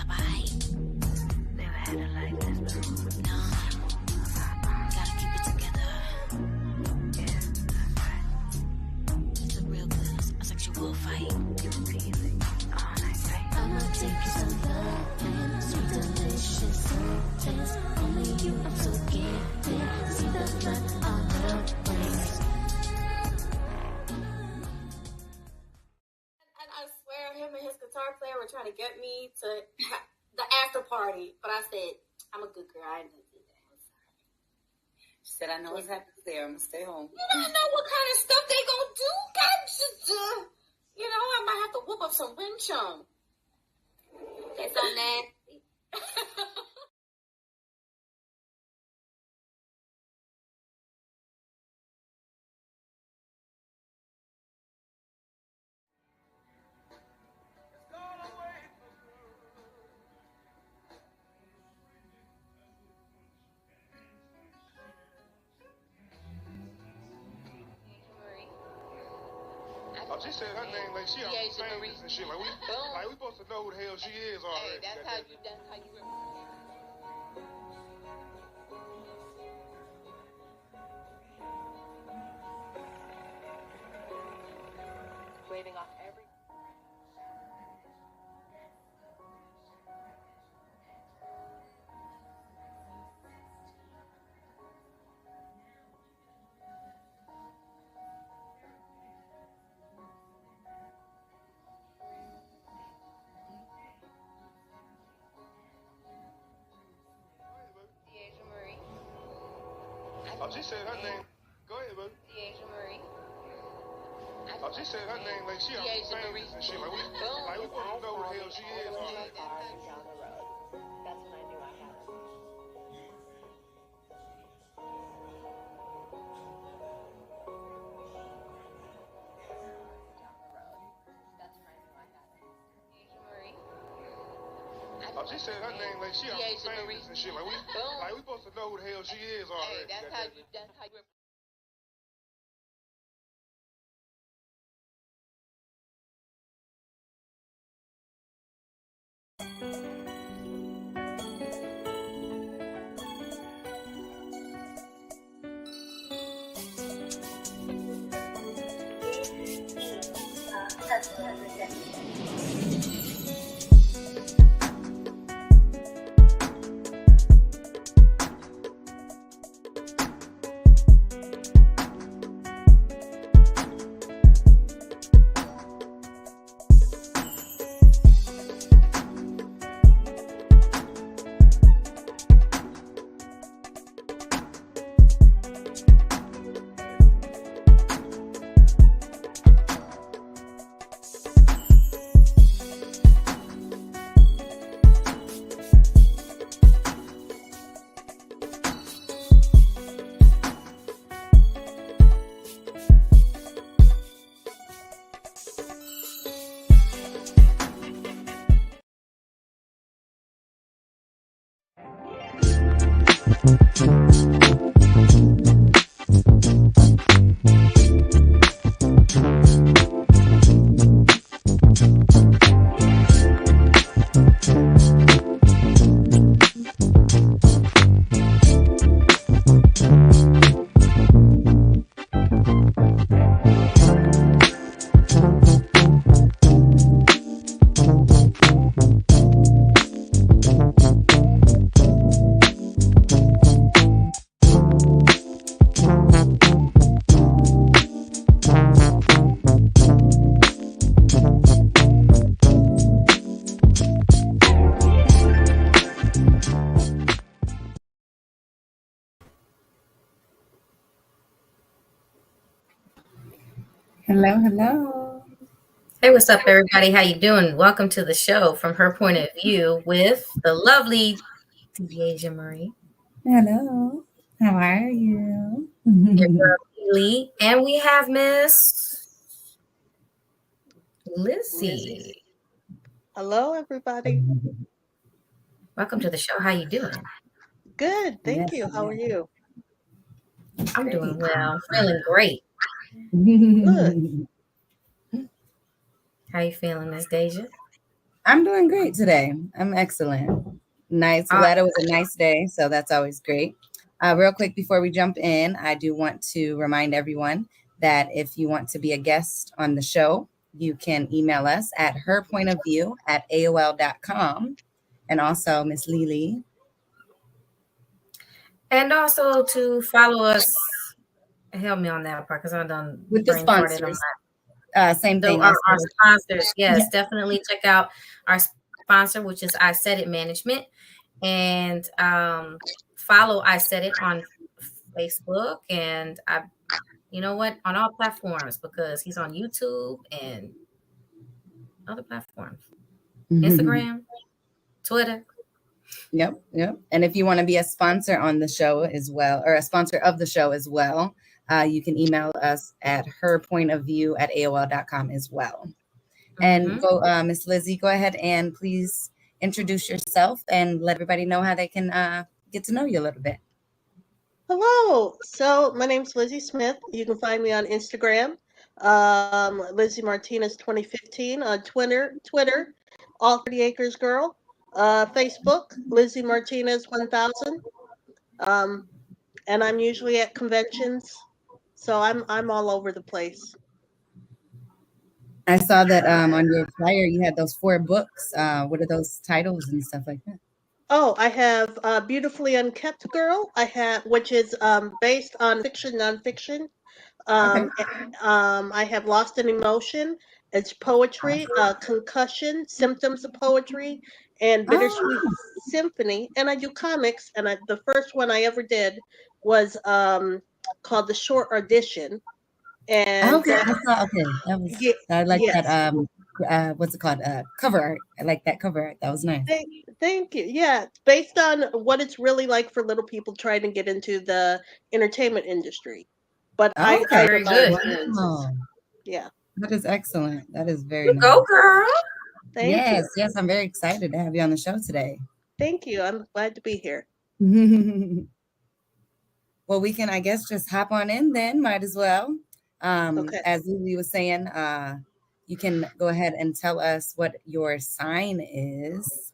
lullaby. Never had it like this before. No, gotta keep it together. Yeah, that's right. It's a real good, a sexual fight. Easy. Oh, nice. I'ma take you some loving, sweet delicious taste. Only you, I'm so gifted. See the blood on the waist. And I swear, him and his guitar player were trying to get me to the after party, but I said, I'm a good girl. I ain't gonna do that. I'm sorry. She said, I know what's happening there. I'm gonna stay home. You don't know what kind of stuff they gonna do. You know, I might have to whoop up some wind chum. That's so nasty. Oh, she said her name like she famous and shit. Like we supposed to know who the hell she is already. Hey, that's how you remember. Waving off every. DISCRIMINATIon. Oh, she said her name. Go ahead, baby. DISCRIMINATIon. Oh, she said her name like she famous and shit. Like we supposed to know who the hell she is already. Down the road. That's when I knew I had it. Oh, she said her name like she famous and shit. Like we supposed to know who the hell she is already. Hey, that's how you remember. Hello. Hey, what's up, everybody? How you doing? Welcome to the show from her point of view with the lovely DISCRIMINATIon Marie. Hello. How are you? Your girl LeeLee, and we have Miss Lizzie. Hello, everybody. Welcome to the show. How you doing? Good, thank you. How are you? I'm doing well. Feeling great. Good. How you feeling, Miss DeAja? I'm doing great today. I'm excellent. Nice. Glad it was a nice day, so that's always great. Real quick before we jump in, I do want to remind everyone that if you want to be a guest on the show, you can email us at herpointofview@aol.com. And also, Miss LeeLee. And also to follow us, help me on that part because I done with the sponsors. Same thing. Our sponsors, yes, definitely check out our sponsor, which is Isaidit Management, and follow Isaidit on Facebook and on all platforms because he's on YouTube and other platforms, Instagram, Twitter. Yep. And if you want to be a sponsor on the show as well, or a sponsor of the show as well, you can email us at herpointofview@aol.com as well. And go, Miss Lizzie, go ahead and please introduce yourself and let everybody know how they can get to know you a little bit. Hello. So my name's Lizzie Smith. You can find me on Instagram, Lizzie Martinez 2015 on Twitter, All 30 Acres Girl, Facebook, Lizzie Martinez 1000. And I'm usually at conventions, so I'm all over the place. I saw that on your flyer you had those 4 books. What are those titles and stuff like that? Oh, I have Beautifully Unkept Girl. Which is based on fiction, nonfiction. I have Lost in Emotion. It's poetry, Concussion, Symptoms of Poetry, and Bittersweet Symphony. And I do comics. And the first one I ever did was called The Short Audition. And I like that. What's it called? Cover art. I like that cover art. That was nice. Thank you. Yeah, based on what it's really like for little people trying to get into the entertainment industry. But I very good. Yeah, that is excellent. That is very nice. Go, girl. Thank you. Yes. I'm very excited to have you on the show today. Thank you. I'm glad to be here. Well, we can, I guess, just hop on in then. Might as well. Okay. As LeeLee was saying, you can go ahead and tell us what your sign is,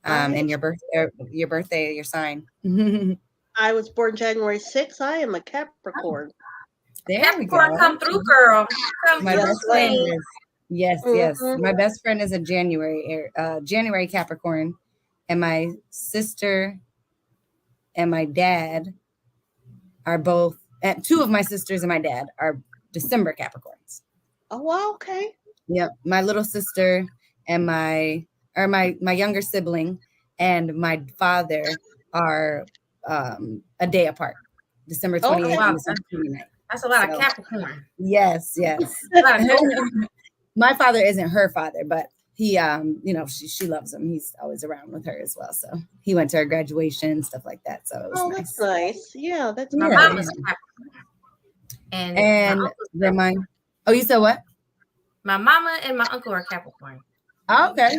and your birthday, your sign. I was born January 6th. I am a Capricorn. There we go. Come through, girl. My best friend is yes. My best friend is a January Capricorn, and my sister and my dad are both. And 2 of my sisters and my dad are December Capricorns. Oh, wow, okay. Yep, my little sister and my younger sibling and my father are a day apart, December 28th and December 29th. That's a lot of Capricorn. Yes. My father isn't her father, but he, she loves him. He's always around with her as well. So he went to her graduation, stuff like that. So it was nice. That's nice. Yeah, that's my mama's Capricorn. And you said what? My mama and my uncle are Capricorn. Oh, okay.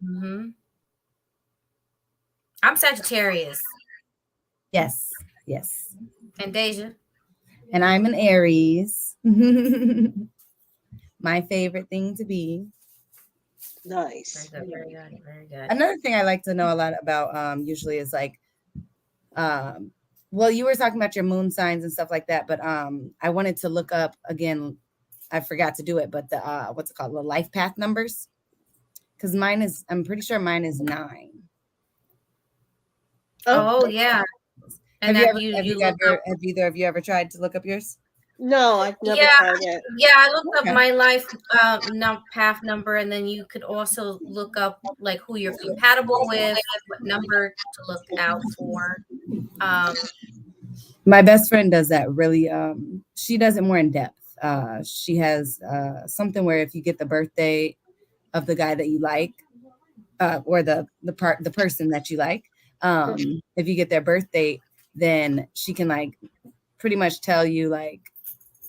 Mm-hmm. I'm Sagittarius. Yes. And DeAja. And I'm an Aries. My favorite thing to be. Nice. Very good. Another thing I like to know a lot about usually is like, well, you were talking about your moon signs and stuff like that, but I wanted to look up again. I forgot to do it, but the what's it called? The life path numbers. Because I'm pretty sure mine is 9. Oh yeah. And have either of you ever tried to look up yours? No, I've never tried it. Yeah, I looked up my life path number, and then you could also look up like who you're compatible with, what number to look out for. My best friend does that really. She does it more in depth. She has something where if you get the birthday of the guy that you like, or the person that you like, if you get their birthday, then she can like pretty much tell you like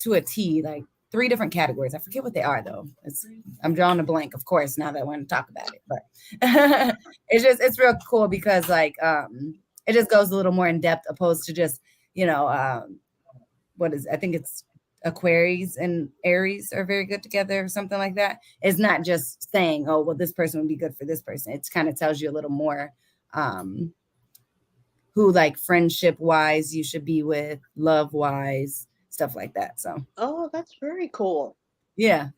to a T, like 3 different categories. I forget what they are though. I'm drawing a blank, of course, now that I want to talk about it, but it's real cool because like it just goes a little more in depth opposed to just, what is it? I think it's Aquarius and Aries are very good together or something like that. It's not just saying, oh, well, this person would be good for this person. It kind of tells you a little more who like friendship wise you should be with, love wise, stuff like that. So Oh, that's very cool. yeah.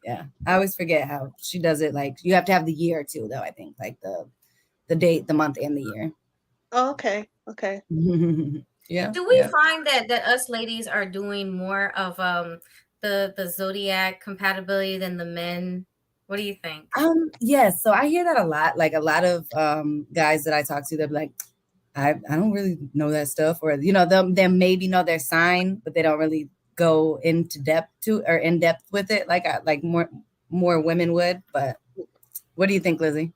I always forget how she does it. Like you have to have the year too, though, I think. Like the date, the month, and the year. Oh, okay. Yeah. Do we find that us ladies are doing more of the zodiac compatibility than the men? What do you think? Yes, so I hear that a lot. Like a lot of guys that I talk to, they're like, I don't really know that stuff, or they maybe know their sign, but they don't really go into depth with it like more women would. But what do you think, Lizzie?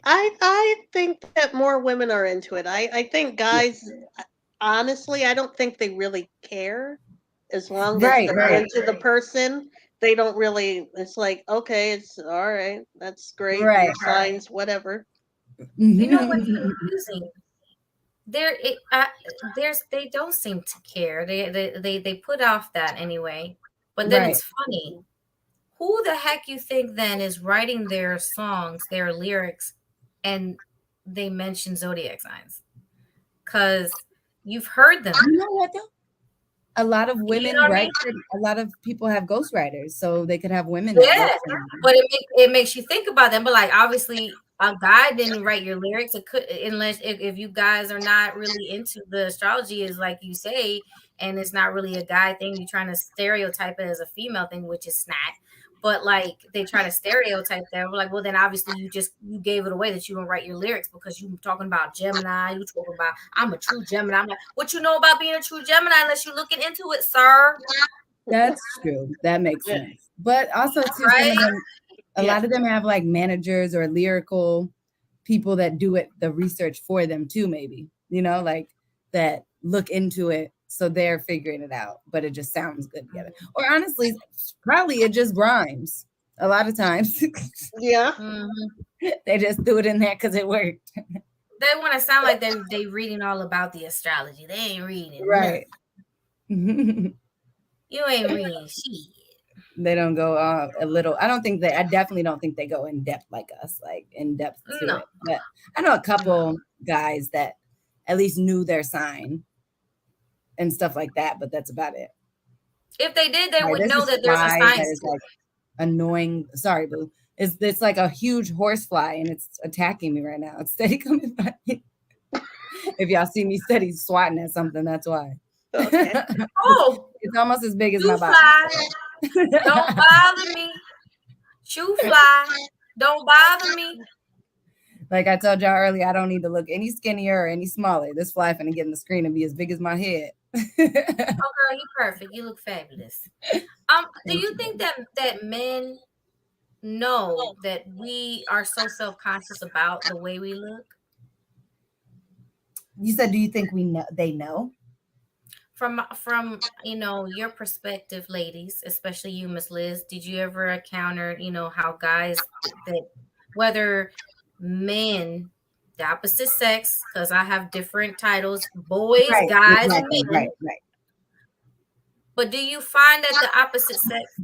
I think that more women are into it. I think guys, honestly, I don't think they really care as long as they're into the person. They don't really. It's like, okay, it's all right. That's great. Right. Signs, whatever. You know what's confusing? They don't seem to care. They put off that anyway. But then it's funny. Who the heck you think then is writing their songs, their lyrics, and they mention zodiac signs? Because you've heard them. You know what though? A lot of women write. A lot of people have ghostwriters, so they could have women. Yeah, but it makes you think about them. But like obviously, a guy didn't write your lyrics. It could, unless if you guys are not really into the astrology, is like you say, and it's not really a guy thing. You're trying to stereotype it as a female thing, which is not. But like they try to stereotype that. We're like, well, then obviously you gave it away that you don't write your lyrics because you talking about Gemini. You talking about I'm a true Gemini. I'm like, what you know about being a true Gemini unless you're looking into it, sir? That's true. That makes sense. But also too, a lot of them have like managers or lyrical people that do the research for them too. Maybe like that look into it. So they're figuring it out, but it just sounds good together. Or honestly, probably it just rhymes a lot of times. Yeah. They just threw it in there because it worked. They want to sound like they reading all about the astrology. They ain't reading. Right. You ain't reading shit. They don't go a little. I definitely don't think they go in depth like us, like in depth to it. But I know a couple guys that at least knew their sign and stuff like that, but that's about it. If they did, they would know that there's a sign. That is like annoying. Sorry, boo. It's like a huge horsefly and it's attacking me right now. It's steady coming by me. If y'all see me steady swatting at something, that's why. Okay. Oh, it's almost as big as my body. Don't bother me. Shoe fly. Don't bother me. Like I told y'all earlier, I don't need to look any skinnier or any smaller. This fly finna get in the screen and be as big as my head. Oh, girl, you perfect. You look fabulous. Do you think that men know that we are so self-conscious about the way we look? You said, do you think they know? From your perspective, ladies, especially you, Miss Liz, did you ever encounter, how guys that whether men, the opposite sex, because I have different titles, boys, guys, and men. Right. But do you find that the opposite sex,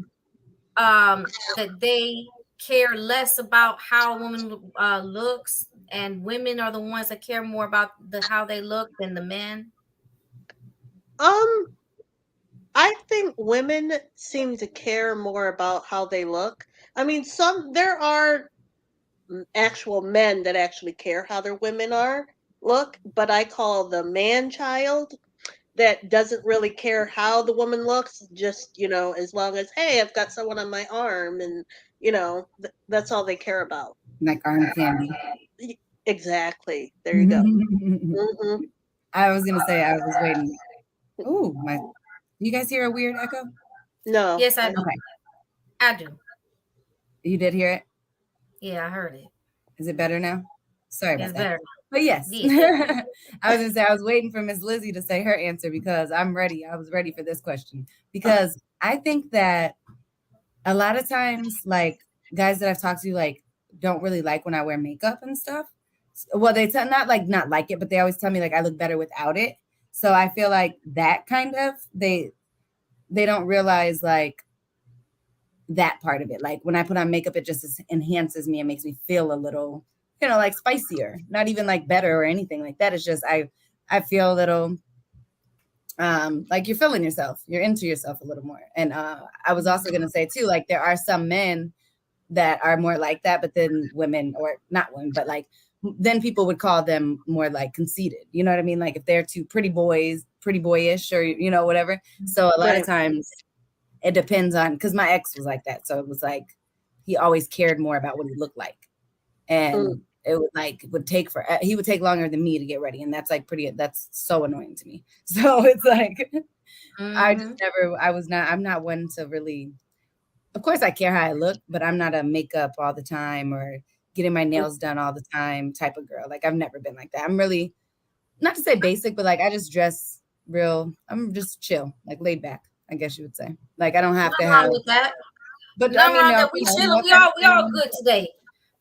that they care less about how a woman looks, and women are the ones that care more about how they look than the men? I think women seem to care more about how they look. I mean, there are actual men that actually care how their women look, but I call the man child that doesn't really care how the woman looks, just as long as, hey, I've got someone on my arm, and that's all they care about. Like arm candy. Exactly. There you go. I was gonna say I was waiting. Oh my! You guys hear a weird echo? No. Yes, I do. Okay. I do. You did hear it? Yeah, I heard it. Is it better now? Sorry about it's that. Better. But yes, Yeah. I was gonna say I was waiting for Miss Lizzie to say her answer because I'm ready. I was ready for this question because I think that a lot of times, like guys that I've talked to, like don't really like when I wear makeup and stuff. Well, they not like it, but they always tell me like I look better without it. So I feel like that kind of they they don't realize like that part of it. Like when I put on makeup, it just enhances me and makes me feel a little, you know, like spicier, not even like better or anything like that. It's just, I feel a little, like you're feeling yourself, you're into yourself a little more. And I was also going to say too, like there are some men that are more like that, but then women, or not women, but like then people would call them more like conceited. You know what I mean? Like if they're too pretty boyish, or, you know, whatever. So a lot of times it depends on, because my ex was like that. So it was like, he always cared more about what he looked like. And it would take he would take longer than me to get ready. And that's like that's so annoying to me. So it's like, I'm not one to really, of course I care how I look, but I'm not a makeup all the time or getting my nails done all the time type of girl. Like I've never been like that. I'm really, not to say basic, but like I just dress I'm just chill, like laid back, I guess you would say. Like I don't have to have with that. But I mean, that we all good today.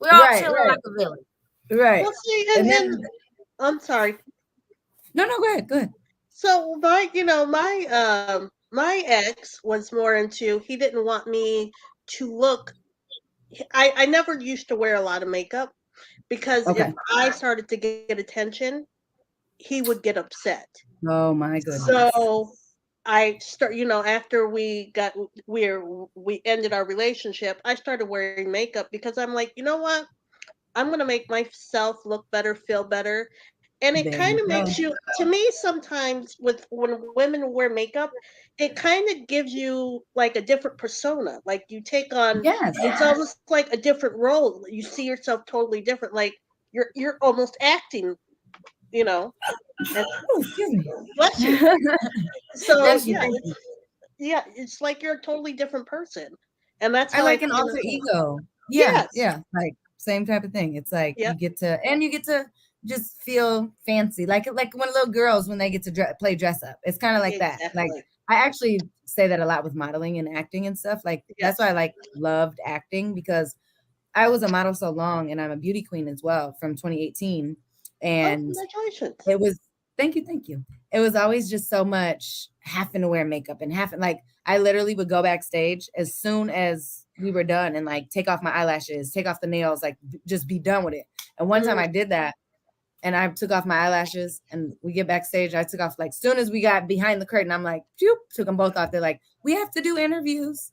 We all chilling like a villain. Right. Well, see, and I'm sorry. No, go ahead. So my ex was more into, he didn't want me to look. I never used to wear a lot of makeup because if I started to get attention, he would get upset. Oh my goodness. So I after we ended our relationship, I started wearing makeup because I'm like, you know what? I'm going to make myself look better, feel better. And it kind of makes you, to me, sometimes when women wear makeup, it kind of gives you like a different persona. Like you take on, it's almost like a different role. You see yourself totally different. Like you're almost acting, you know. Excuse me. Bless you. So it's like you're a totally different person, and that's how I like an alter ego. Yeah, like same type of thing. It's like you get to just feel fancy, like when little girls when they get to play dress up. It's kind of like that. Like I actually say that a lot with modeling and acting and stuff. Like that's why I loved acting, because I was a model so long, and I'm a beauty queen as well from 2018. And congratulations. It was thank you. It was always just so much having to wear makeup and I literally would go backstage as soon as we were done and like take off my eyelashes, take off the nails, like just be done with it. And one time I did that, and I took off my eyelashes, and we get backstage. I took off like soon as we got behind the curtain. I'm like, phew, took them both off. They're like, we have to do interviews.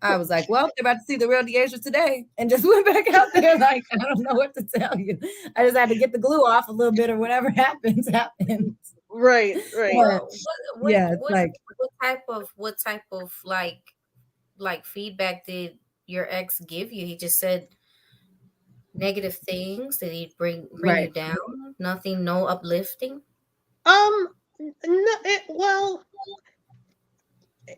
I was like, well, they're about to see the real DeAja today, and just went back out there like, I don't know what to tell you. I just had to get the glue off a little bit, or whatever happens. Right. What type of like feedback did your ex give you? He just said negative things. Did he bring you down? Nothing, no uplifting. No,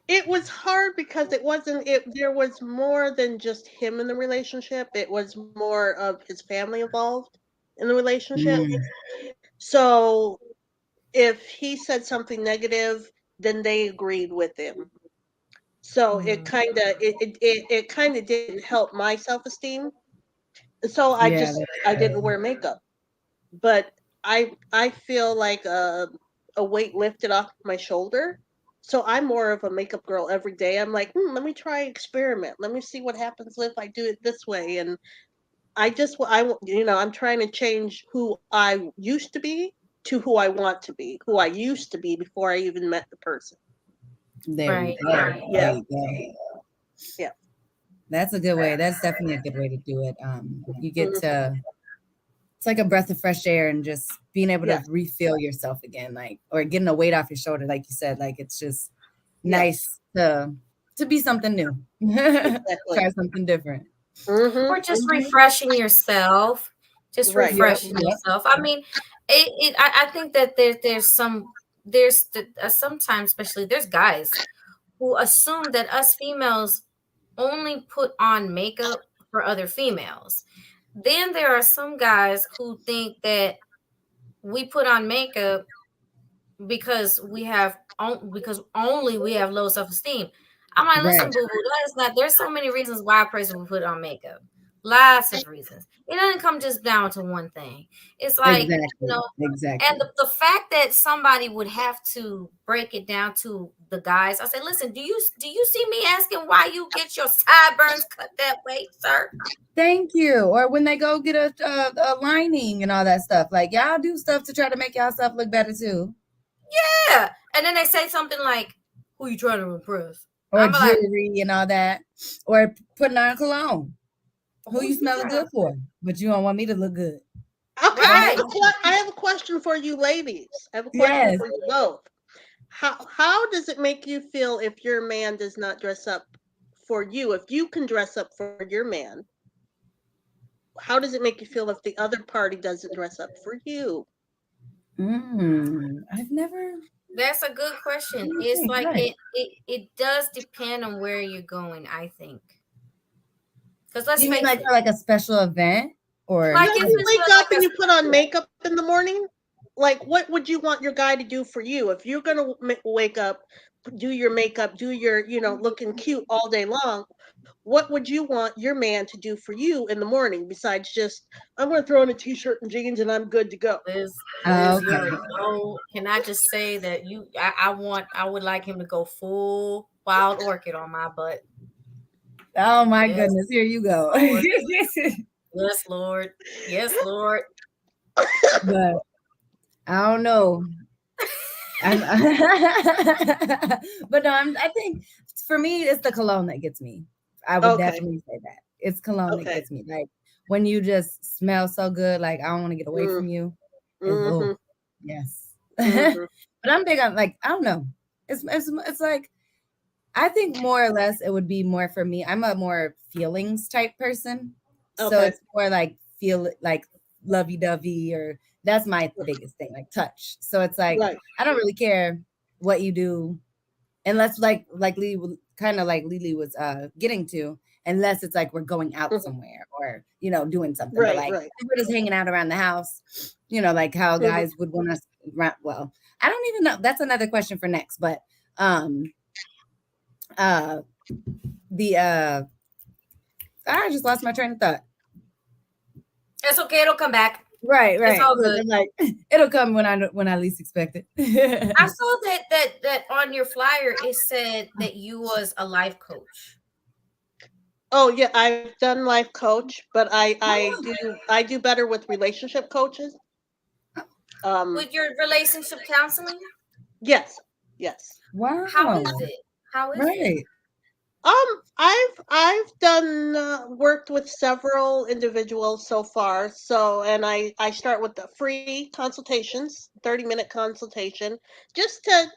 it was hard because there was more than just him in the relationship. It was more of his family involved in the relationship. So if he said something negative, then they agreed with him. So it kind of didn't help my self-esteem. So I didn't wear makeup. But I feel like a weight lifted off my shoulder. So I'm more of a makeup girl every day. I'm like, let me try experiment. Let me see what happens if I do it this way. And I'm trying to change who I used to be to who I want to be, who I used to be before I even met the person. There you go. Yeah. That's a good way. That's definitely a good way to do it. You get to, it's like a breath of fresh air, and just being able to refill yourself again, like, or getting a weight off your shoulder, like you said. Like it's just nice to be something new. Try something different. Or just refreshing yourself. Refreshing yourself. I mean, I think that there's sometimes, especially there's guys who assume that us females only put on makeup for other females. Then there are some guys who think that we put on makeup because only we have low self-esteem. I'm like, listen, boo-boo, that is not. There's so many reasons why a person would put on makeup. Lots of reasons. It doesn't come just down to one thing. It's like, Exactly. Exactly. and the fact that somebody would have to break it down to the guys. I say, listen, do you see me asking why you get your sideburns cut that way, sir? Thank you. Or when they go get a lining and all that stuff. Like, y'all do stuff to try to make y'all stuff look better too. Yeah. And then they say something like, who you trying to impress? Or jewelry and all that. Or putting on cologne. Who you smelling good for? But you don't want me to look good. Okay, Right. I have a question for you ladies. I have a question for you both. How does it make you feel if your man does not dress up for you? If you can dress up for your man, how does it make you feel if the other party doesn't dress up for you? I've never. That's a good question. It's like it does depend on where you're going, I think. Because let's face it, like a special event, or like if you wake up and you put on makeup in the morning, like what would you want your guy to do for you? If you're gonna wake up, do your makeup, do your looking cute all day long, what would you want your man to do for you in the morning besides just I'm gonna throw on a t-shirt and jeans and I'm good to go? Liz, you already know. Can I just say that I would like him to go full wild orchid on my butt. Oh my goodness, here you go. Yes, Lord. Yes, Lord. But I don't know. But no, I think for me it's the cologne that gets me. I would definitely say that. It's cologne that gets me. Like when you just smell so good, like I don't want to get away from you. Yes. But I'm big on like, I don't know. It's like I think more or less it would be more for me. I'm a more feelings type person. So it's more like feel like lovey-dovey, or that's my biggest thing, like touch. So it's like I don't really care what you do, unless like Lee kind of like LeeLee was getting to, unless it's like we're going out somewhere or doing something. But like if we're just hanging out around the house, like how guys would want us. Well, I don't even know. That's another question for next. But I just lost my train of thought. It's okay. It'll come back. Right. It's all good. Like it'll come when I least expect it. I saw that on your flyer it said that you was a life coach. Oh yeah, I've done life coach, but I do better with relationship coaches. With your relationship counseling? Yes. Wow. How is it? Right. I've done worked with several individuals so far. So, and I start with the free consultations, 30-minute consultation, just to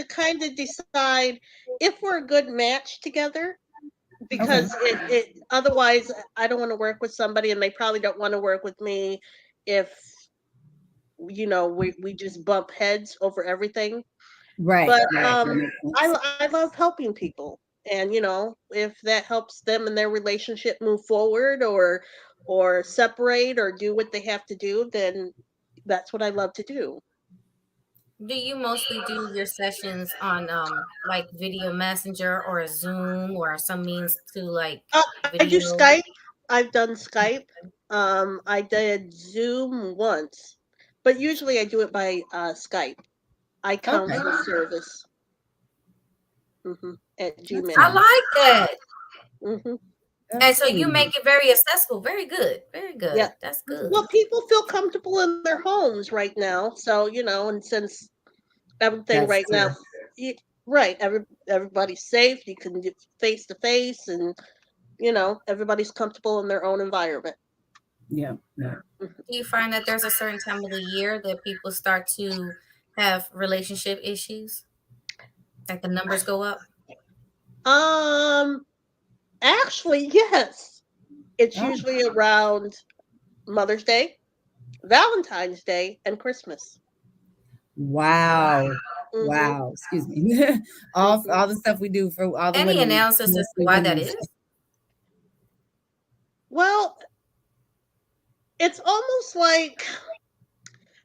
kind of decide if we're a good match together. Because it otherwise I don't want to work with somebody and they probably don't want to work with me if we just bump heads over everything. Right. But I love helping people. And if that helps them in their relationship move forward or separate or do what they have to do, then that's what I love to do. Do you mostly do your sessions on like video messenger or a Zoom or some means to like I do Skype. I've done Skype. I did Zoom once, but usually I do it by Skype. I counsel service. At Gmail. I like that. And so you make it very accessible. Very good. Very good. Yeah. That's good. Well, people feel comfortable in their homes right now. So, and since everything now, everybody's safe. You can get face to face and, everybody's comfortable in their own environment. Yeah. Do you find that there's a certain time of the year that people start to have relationship issues? Like the numbers go up? Actually, yes. It's usually around Mother's Day, Valentine's Day, and Christmas. Wow. Wow. Excuse me. all the stuff we do for all the Any women, analysis as to why that is? Well, it's almost like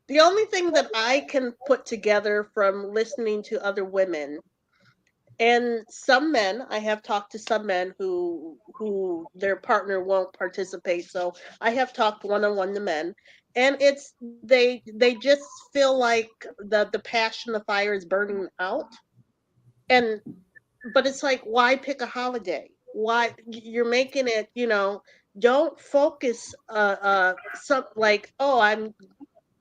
the only thing that I can put together from listening to other women And some men, I have talked to some men who their partner won't participate. So I have talked one-on-one to men, and it's they just feel like the passion, the fire is burning out. And but it's like, why pick a holiday? Why you're making it, don't focus some like, oh,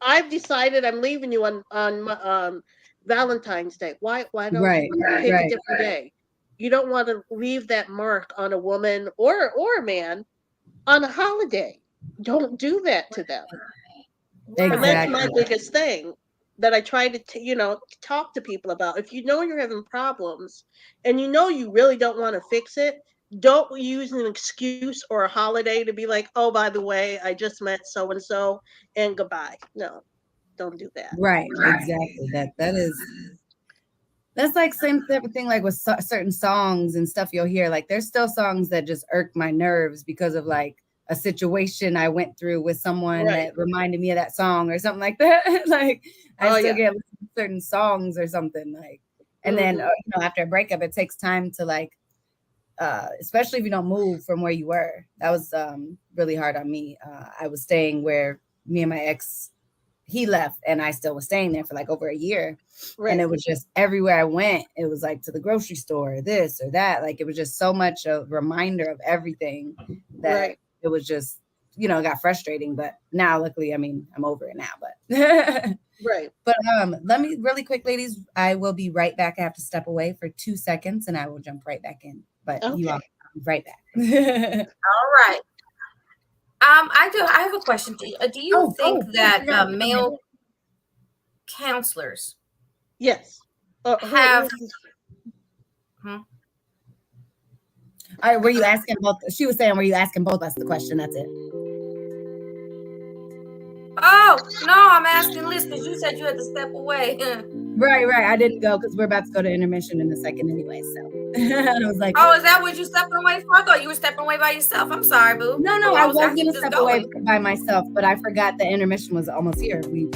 I've decided I'm leaving you on Valentine's Day. Why don't Right, you pick a right, different day? You don't want to leave that mark on a woman or a man on a holiday. Don't do that to them. And that's exactly. my biggest thing that I try to talk to people about. If you know you're having problems and you know you really don't want to fix it, don't use an excuse or a holiday to be like, oh, by the way, I just met so and so and goodbye. No, don't do that. Right, exactly. That's like same type of thing like with certain songs and stuff you'll hear. Like there's still songs that just irk my nerves because of like a situation I went through with someone Right. that reminded me of that song or something like that. Like I Oh, still yeah. get certain songs or something like, and then after a breakup, it takes time to like, especially if you don't move from where you were. That was really hard on me. I was staying where me and my ex, he left, and I still was staying there for like over a year. Right. And it was just everywhere I went, it was like to the grocery store, this or that. Like it was just so much a reminder of everything that Right. it was just, it got frustrating. But now, luckily, I mean, I'm over it now. But Right. but let me really quick, ladies. I will be right back. I have to step away for 2 seconds, and I will jump right back in. But you all Okay. be right back. All right. I have a question. Do you think that male counselors Yes. have? All right, were you asking both? She was saying, were you asking both us the question? That's it. Oh no, I'm asking Liz because you said you had to step away. Right. I didn't go because we're about to go to intermission in a second anyway. So I was like, oh, is that what you stepping away for? I thought you were stepping away by yourself. I'm sorry, boo. No, I was gonna step away by myself, but I forgot the intermission was almost here. I'm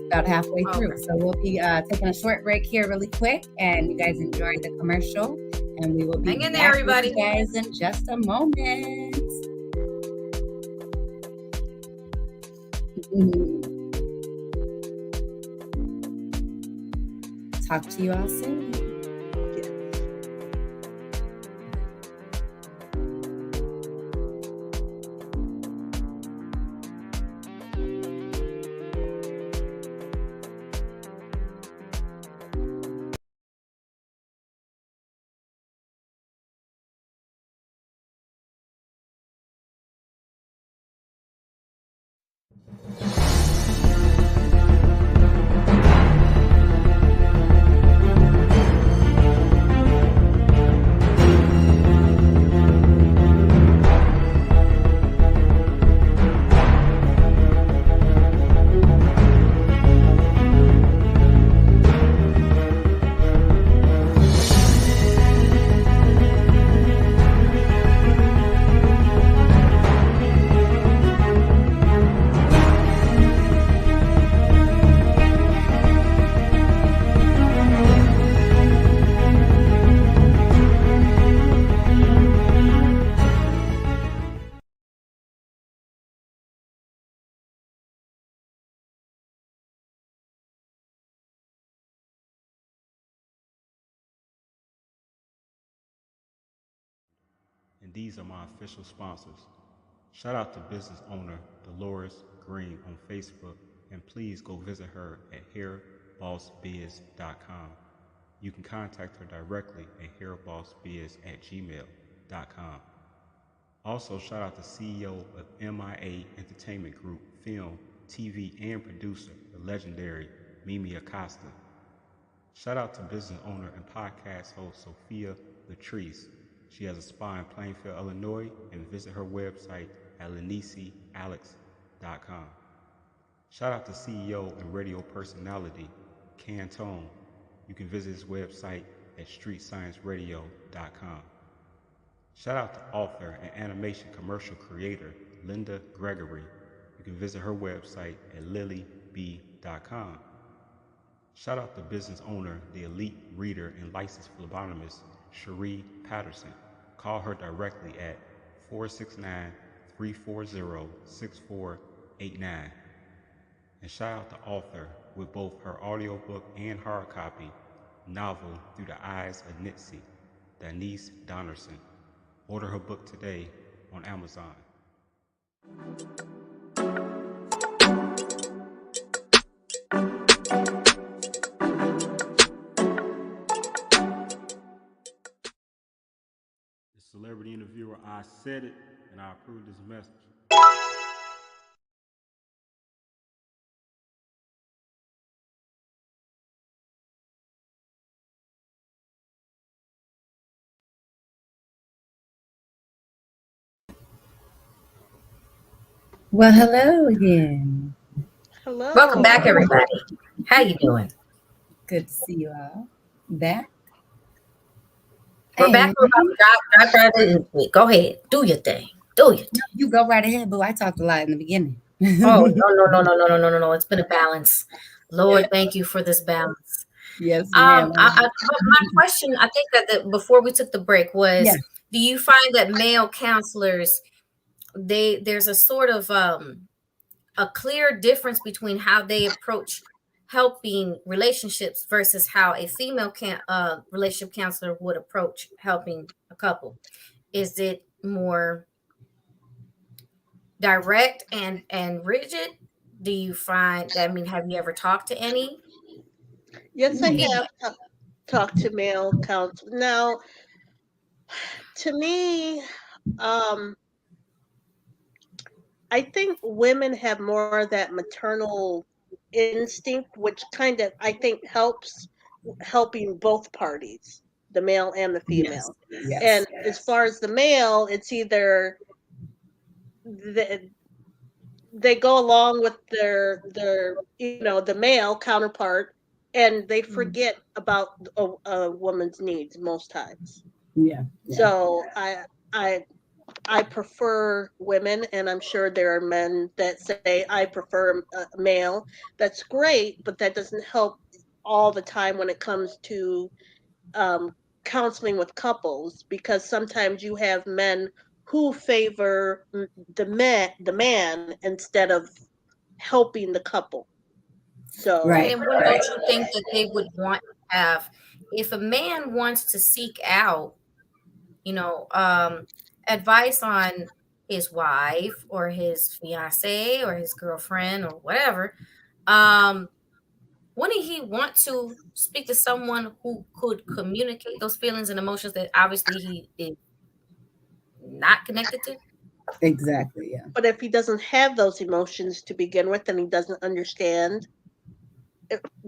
about halfway through, so we'll be taking a short break here, really quick, and you guys enjoy the commercial, and we will be hang in back there, everybody, with you guys in just a moment. Talk to you all soon. And these are my official sponsors. Shout out to business owner Dolores Green on Facebook, and please go visit her at hairbossbiz.com. You can contact her directly at hairbossbiz@gmail.com. Also, shout out to CEO of MIA Entertainment Group, film, TV, and producer, the legendary Mimi Acosta. Shout out to business owner and podcast host Sophia Latrice. She has a spa in Plainfield, Illinois, and visit her website at lenisialex.com. Shout out to CEO and radio personality Cantone. You can visit his website at streetscienceradio.com. Shout out to author and animation commercial creator Linda Gregory. You can visit her website at lilyb.com. Shout out to business owner, the elite reader and licensed phlebotomist, Cherie Patterson. Call her directly at 469-340-6489. And shout out to author with both her audiobook and hard copy novel Through the Eyes of Nitsi, Denise Donnerson. Order her book today on Amazon. The celebrity interviewer, I said it, and I approve this message. Well, hello again. Hello. Welcome back, everybody. How you doing? Good to see you all back. We're back. We're about to drive. Go ahead. Do your thing. Do your thing. You go right ahead, boo. I talked a lot in the beginning. Oh, no. It's been a balance. Lord, thank you for this balance. Yes, ma'am. My question, I think that before we took the break was, do you find that male counselors, there's a sort of a clear difference between how they approach helping relationships versus how a female relationship counselor would approach helping a couple? Is it more direct and rigid? Do you find that? I mean, have you ever talked to any? Yes, I have talked to male counselors. Now, to me, I think women have more of that maternal instinct, which kind of, I think, helping both parties, the male and the female. Yes. And as far as the male, it's either they go along with their the male counterpart, and they forget about a woman's needs most times. Yeah. So I prefer women, and I'm sure there are men that say I prefer a male. That's great, but that doesn't help all the time when it comes to counseling with couples, because sometimes you have men who favor the man instead of helping the couple. So Right. And don't you think that they would want to have, if a man wants to seek out, advice on his wife or his fiance or his girlfriend or whatever, wouldn't he want to speak to someone who could communicate those feelings and emotions that obviously he is not connected to? Exactly. Yeah. but if he doesn't have those emotions to begin with, and he doesn't understand,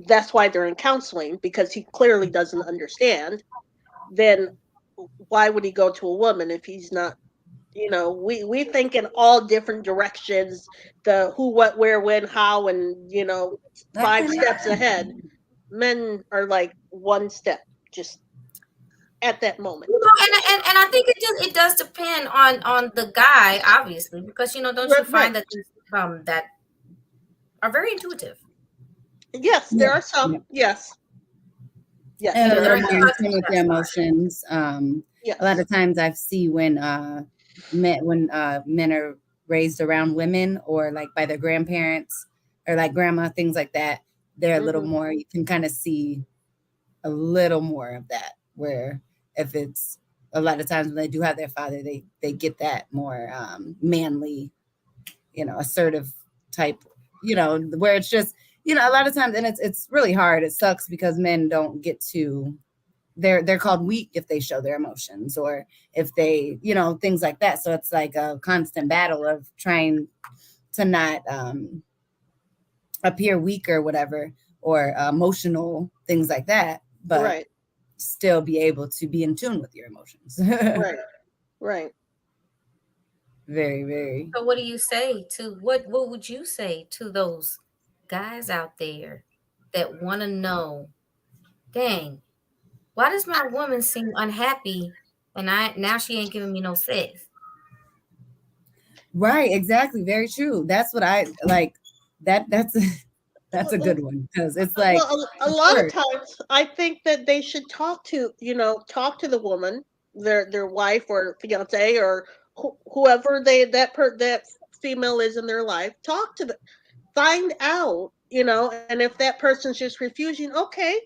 that's why they're in counseling, because he clearly doesn't understand. Then why would he go to a woman if he's not? We think in all different directions, the who, what, where, when, how, and 5 steps ahead. Men are like one step, just at that moment. And I think it does depend on the guy, obviously, because don't you find that that are very intuitive? Yes, there are some. Yes. And they're more in tune with their emotions. Yes. A lot of times I've seen when men are raised around women, or like by their grandparents or like grandma, things like that, they're a little more, you can kind of see a little more of that, where if it's a lot of times when they do have their father, they get that more manly, assertive type, where it's just, a lot of times, and it's really hard. It sucks because men don't get to, they're called weak if they show their emotions, or if they, things like that. So it's like a constant battle of trying to not appear weak or whatever, or emotional, things like that, but still be able to be in tune with your emotions. Right. Very, very. So what do you say to, what would you say to those guys out there that want to know, dang, why does my woman seem unhappy and now she ain't giving me no sex? Right, exactly. Very true. That's what I like. That's That's a good one because it's like, Well, a of lot of course, times, I think that they should talk to the woman, their wife or fiance or whoever that female is in their life. Talk to them, find out, and if that person's just refusing, okay,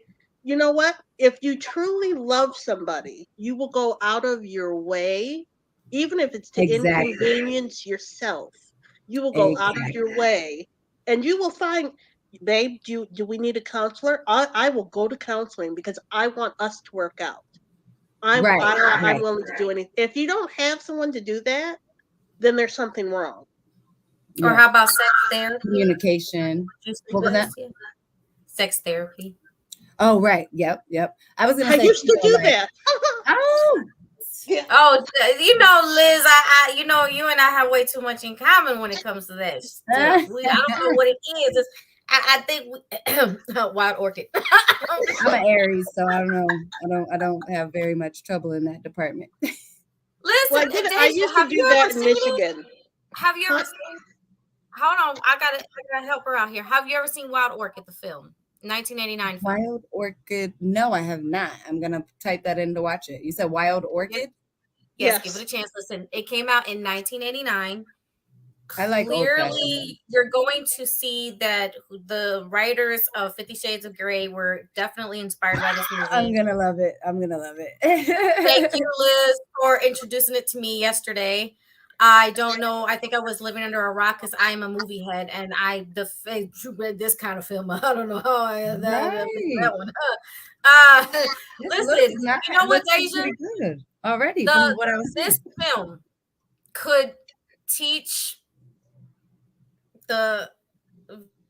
you know what? If you truly love somebody, you will go out of your way, even if it's to exactly, inconvenience yourself. You will go out of your exactly. way, and you will find, babe, do we need a counselor? I will go to counseling because I want us to work out. Right, I'm right. willing to do anything. If you don't have someone to do that, then there's something wrong. Or Yeah. how about sex therapy? Communication. Did you speak What was of that? this? Yeah. Sex therapy. Oh, right. Yep. I was gonna I say, used to do that. oh, Yeah. Oh, Liz, I you and I have way too much in common when it comes to that stuff. I don't know what it is. I think wild orchid. I'm an Aries, so I don't know. I don't have very much trouble in that department. Listen, Well, I used to do that in Michigan. Have you ever seen? Hold on, I gotta help her out here. Have you ever seen Wild Orchid, the film, 1989 film? Wild Orchid? No, I have not. I'm gonna type that in to watch it. You said Wild Orchid? Yes, give it a chance. Listen, it came out in 1989. I like Clearly, you're going to see that the writers of 50 Shades of Grey were definitely inspired by this movie. I'm gonna love it. Thank you, Liz, for introducing it to me yesterday. I don't know. I think I was living under a rock because I'm a movie head, and this kind of film. I don't know how I had that one. Listen, you know what, DeAja? Good already. From what I was this film could teach the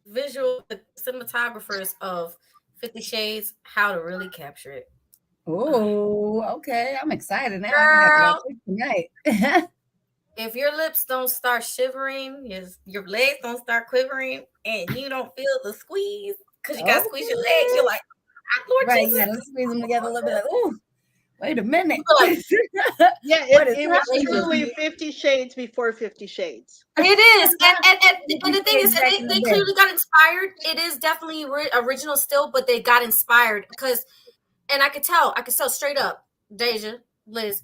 cinematographers of 50 Shades how to really capture it. Oh, okay. I'm excited now. Girl, tonight. If your lips don't start shivering, your legs don't start quivering, and you don't feel the squeeze because you got to squeeze your legs, you're like, Lord right, Jesus. you got to squeeze them together a little bit. Like, ooh, wait a minute. Yeah, it was truly 50 Shades before 50 Shades. It is, and the thing is, they clearly got inspired. It is definitely original still, but they got inspired because, and I could tell straight up, DeAja, Liz,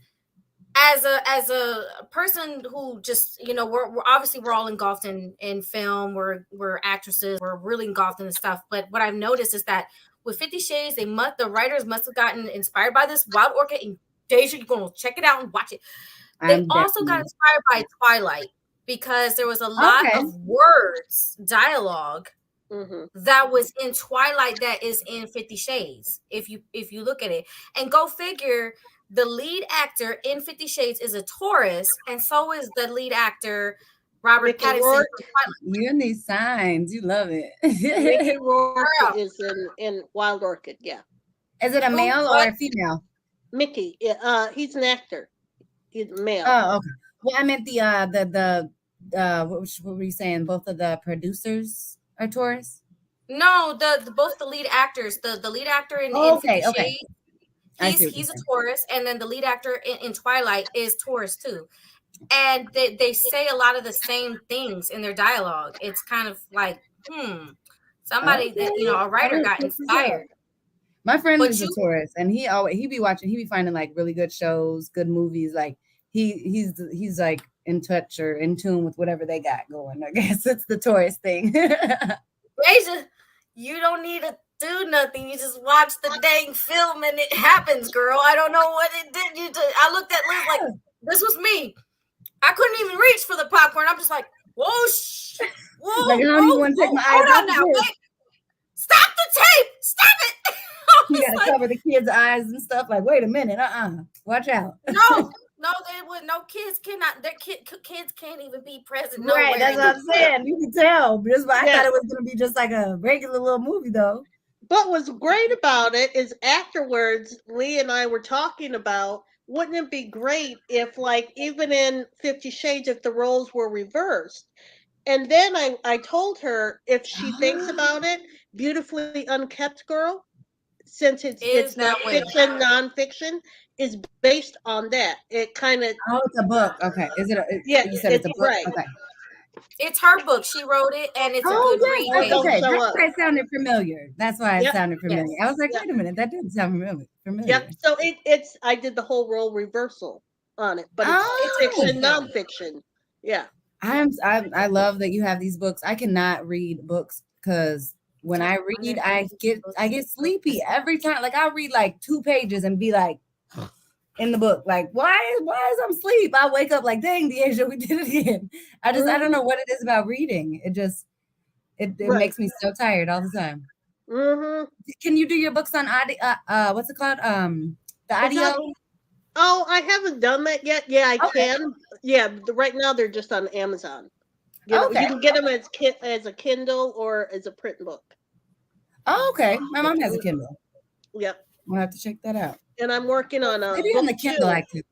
as a person who just, we're obviously we're all engulfed in film, we're actresses, we're really engulfed in this stuff. But what I've noticed is that with 50 Shades, the writers must have gotten inspired by this. Wild Orchid, and DeAja, you're gonna check it out and watch it. They also got inspired by Twilight because there was a lot of words, dialogue that was in Twilight that is in 50 Shades. If you look at it, and go figure, the lead actor in 50 Shades is a Taurus, and so is the lead actor Robert Pattinson. You and these signs, you love it. Mickey Rourke is in Wild Orchid. Yeah. Is it a male or a female? Mickey. He's an actor. He's male. Oh, okay. Well, I meant the what were you saying? Both of the producers are Taurus? No, both the lead actors. The lead actor in 50 Shades, he's a Taurus, and then the lead actor in Twilight is Taurus too. And they say a lot of the same things in their dialogue. It's kind of like, somebody that a writer got inspired. My friend is a Taurus, and he be finding like really good shows, good movies. Like he's like in touch or in tune with whatever they got going. I guess it's the Taurus thing. DeAja, you don't need to do nothing. You just watch the dang film and it happens, girl. I don't know what it did. I looked at Liz like this was me. I couldn't even reach for the popcorn. I'm just like, whoa, whoa, like, I don't even want to take my eyes hold on now. Wait. Stop the tape. Stop it. You got to cover the kids' eyes and stuff. Like, wait a minute. Watch out. No, kids cannot. Their kids can't even be present. Right, that's what I'm saying. You can tell. I thought it was going to be just like a regular little movie, though. But what's great about it is afterwards, Lee and I were talking about, wouldn't it be great if, like, even in 50 Shades, if the roles were reversed? And then I told her, if she thinks about it, Beautifully Unkept Girl, since it's not fiction, nonfiction, is based on that. It kind of... Oh, it's a book. Okay. Is it? You said it's a book? Right. Okay. It's her book. She wrote it, and it's a good read. It don't Okay, show that's up. why it sounded familiar. That's why it Yep. sounded familiar. Yes. I was like, Yep. wait a minute, that didn't sound familiar. Yep. So it's I did the whole role reversal on it, but it's fiction, nonfiction. Yeah. I love that you have these books. I cannot read books because when I read, I get sleepy every time. Like I'll read like 2 pages and be like in the book, like why is I'm asleep? I wake up like, dang, DeAja, we did it again. I don't know what it is about reading. It just it makes me so tired all the time. Mm-hmm. Can you do your books on audio? What's it called? The audio. Oh, I haven't done that yet. Yeah, I can. Yeah, right now they're just on Amazon. You can get them as a Kindle or as a print book. Oh, okay. My mom has a Kindle. Yep. We'll have to check that out. And I'm working on maybe on the Kindle. I could.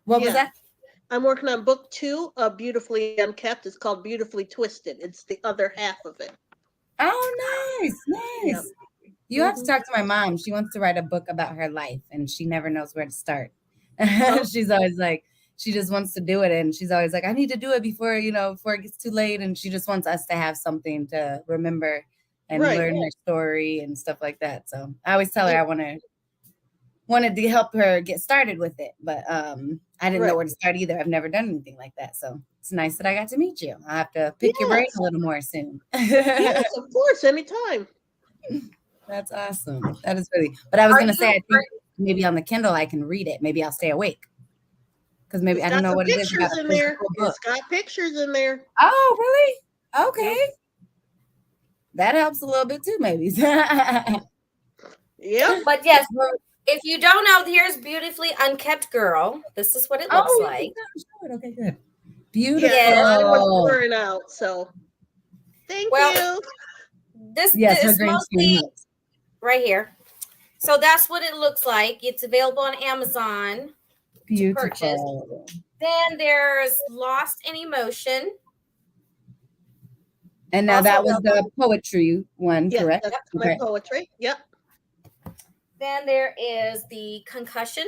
What was that? I'm working on book 2 of Beautifully Unkept. It's called Beautifully Twisted. It's the other half of it. Oh, nice. Yep. You have to talk to my mom. She wants to write a book about her life, and she never knows where to start. She's always like, she just wants to do it, and she's always like, I need to do it before it gets too late. And she just wants us to have something to remember and learn her story and stuff like that. So I always tell her I wanted to help her get started with it, but I didn't know where to start either. I've never done anything like that, so it's nice that I got to meet you. I have to pick your brain a little more soon. Yes, of course, anytime. That's awesome. That is really. But I was going to say, I think maybe on the Kindle I can read it. Maybe I'll stay awake because maybe I don't know what it is about in there. It's got pictures in there. Oh, really? Okay. Yep. That helps a little bit too, maybe. Yeah. But yes, if you don't know, here's Beautifully Unkept Girl. This is what it looks like. Okay, good. Beautiful. Yeah, I was pouring out, so thank you. This is mostly right here. So that's what it looks like. It's available on Amazon to purchase. Then there's Lost in Emotion. And now that was the poetry one, correct? That's my poetry. Yep. Then there is the Concussion.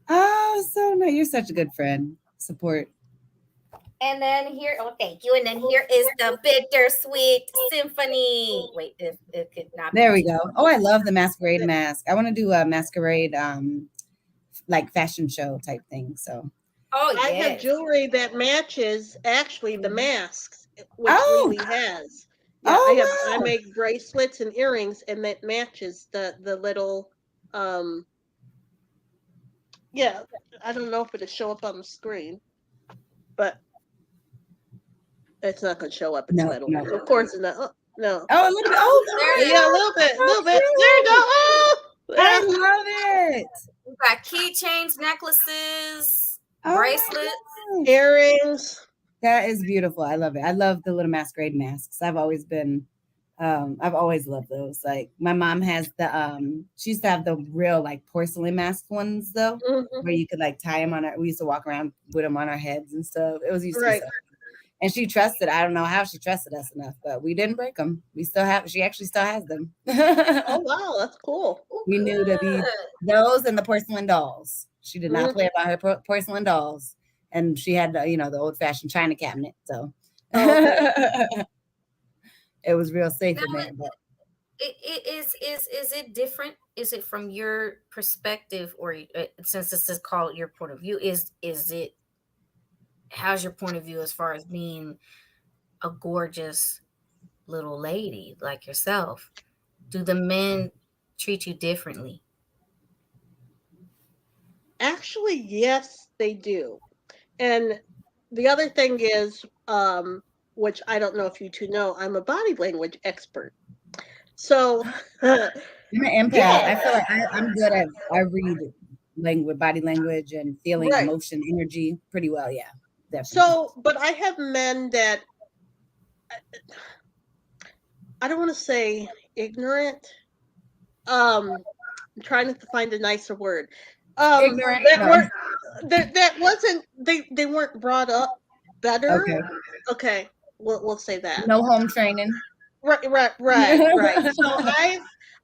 Oh, so nice. You're such a good friend. Support. And then here, thank you. And then here is the Bittersweet Symphony. Wait, it could not. There we go. Oh, I love the masquerade mask. I want to do a masquerade, like fashion show type thing. So. Oh, I have jewelry that matches actually the masks, which LeeLee has. Yeah, I make bracelets and earrings, and that matches the little. Yeah, I don't know if it'll show up on the screen, but. It's not going to show up. It's metal. No. Of course, it's not. Oh, no. Oh, a little bit. Oh, there you go. A little bit. There you go. Oh, I love it. We've got keychains, necklaces, bracelets, earrings. That is beautiful. I love it. I love the little masquerade masks. I've always loved those. Like my mom has she used to have the real like porcelain mask ones though, where you could like tie them on we used to walk around with them on our heads and stuff. It was used to be so. And she trusted. I don't know how she trusted us enough, but we didn't break them. She actually still has them. Oh wow, that's cool. We knew to be those and the porcelain dolls. She did not play about her porcelain dolls, and she had the old-fashioned china cabinet. So it was real safe in there. But is it different? Is it from your perspective, or since this is called your point of view? Is it? How's your point of view as far as being a gorgeous little lady like yourself? Do the men treat you differently? Actually, yes, they do. And the other thing is, which I don't know if you two know, I'm a body language expert. So I'm an empath. I feel like I'm good at I read body language and feeling emotion, energy pretty well. Yeah. Definitely. So, but I have men that I don't want to say ignorant. I'm trying to find a nicer word. Ignorant. That wasn't they weren't brought up better. Okay. We'll say that. No home training. Right. So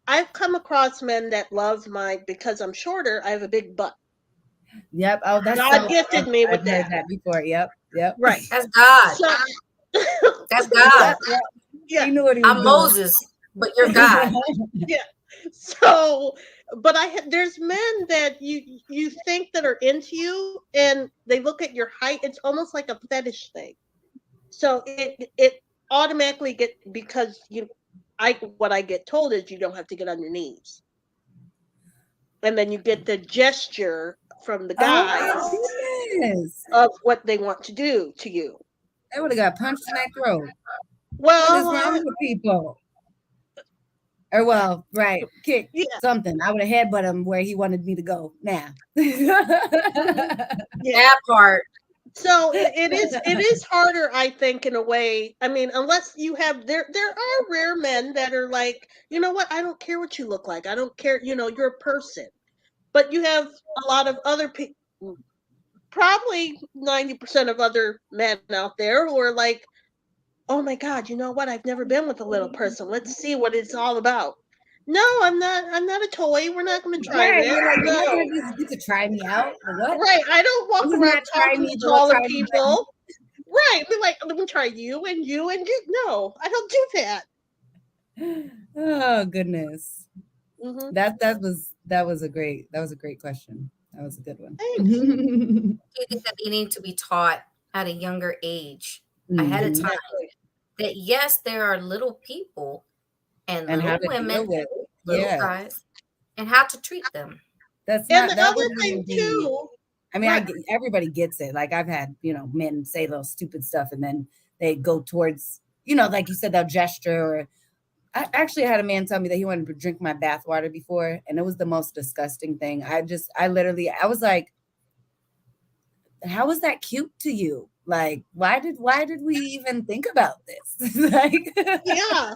I've come across men that love because I'm shorter. I have a big butt. Yep. Oh, that's God gifted me with I've heard that before. Yep. Yep. Right. That's God. So, That's God. yeah. He knew what he was I'm doing. Moses, but you're God. So, but there's men that you think that are into you, and they look at your height. It's almost like a fetish thing. So it automatically because what I get told is you don't have to get on your knees, and then you get the gesture from the guys Oh, goodness. of what they want to do to you. They would have got punched in that throat. Well, What is wrong with people? Or kick something. I would have headbutted him where he wanted me to go. Now, That part. So it is harder, I think, in a way. I mean, unless you have there are rare men that are like, you know what, I don't care what you look like. I don't care, you're a person. But you have a lot of other people, probably 90% of other men out there who are like, oh my God, you know what? I've never been with a little person. Let's see what it's all about. No, I'm not a toy. We're not going to try right? this. You're like, No. you're not gonna just get to try me out. Or what? Right. I don't walk This is around not try talking me, to but taller try me, people. Right. Be like, let me try you and you and you. No, I don't do that. Oh goodness. Mm-hmm. That was a great question. That was a good one. Thanks. Do you think that they need to be taught at a younger age, ahead of time, that yes, there are little people and how little to deal women, with little guys, and how to treat them? That's And not the that other wouldn't thing even be. too. I mean, everybody gets it. Like I've had, men say little stupid stuff, and then they go towards, like you said, that gesture. Or I actually had a man tell me that he wanted to drink my bath water before, and it was the most disgusting thing. I was like, how is that cute to you? Like, why did we even think about this? Like, Yeah,